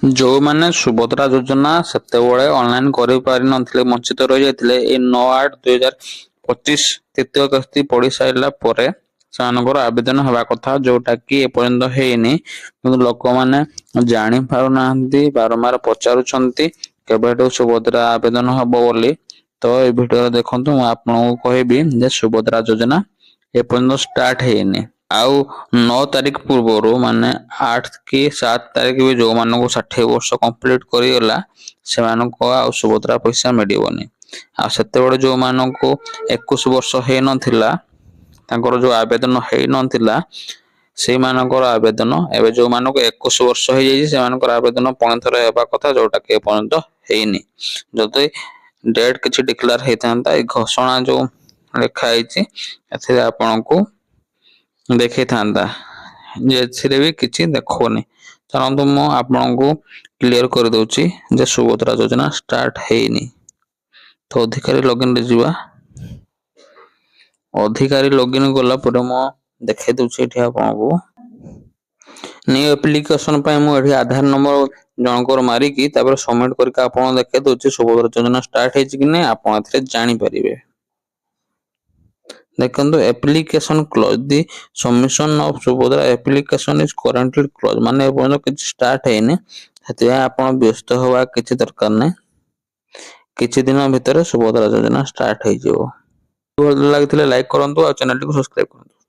जो माने सुभद्रा योजना सेतेबळे ऑनलाइन करि पारि नथिले वंचित रहि जायतिले ए 9/8/2025 तृतीय किस्ती पड़ी साइला परे सेमानकर आवेदन हवा कथा जोटा कि एपर्यंत हेनी किंतु लोक माने जानि पारु नाहंती बारंबार पचारुछंती केबेटो सुभद्रा आवेदन हबो बोली। तो ए भिडियो देखंतु मैं आपनको कहबी जे सुभद्रा योजना एपर्यंत स्टार्ट हेनी आउ 9 तारीख पूर्व माने 8 कि 7 तारीख भी जो मानक 60 वर्ष कंप्लीट करिगला से मानको आ सुभद्रा पैसा मिलबनी आ सेते बडे जो मानको 21 वर्ष हे नथिला तांकर जो आवेदन हे नथिला से मानकर आवेदन एबे जो मानको 21 वर्ष हे जाई से मानकर आवेदन पणथरे हेबा कथा जोटा के पर्यंत हेनी जदि डेट किछि डिक्लेयर हेतांता ए घोषणा जो लिखा आइछि एथे आपनको देखि थांता जे भी किछि देखोनी चलନ୍ତୁ ମୁଁ ଆପଣଙ୍କୁ क्लियर कर दउछि जे सुभद्रा योजना स्टार्ट हेनी। तो अधिकारी लॉगिन रे जिवा अधिकारी लॉगिन गला पर मो देखे दउछि एठी आपनको न्यू एप्लीकेशन पय मो एठी आधार नंबर जनकर मारी की तापर सबमिट करके आपन देखे दउछि सुभद्रा योजना स्टार्ट हेछि कि नै आपन एथरे जानि परिबे। देखो application close the submission of Subhadra application is currently close माने किछ स्टार्ट हेनी हेते आपण व्यस्त होवा किछ दरकार नै किछ दिन भीतर सुभद्रा योजना स्टार्ट हे जिवो। भल लागितले लाइक करंतु आ चैनल को सब्सक्राइब करंतु।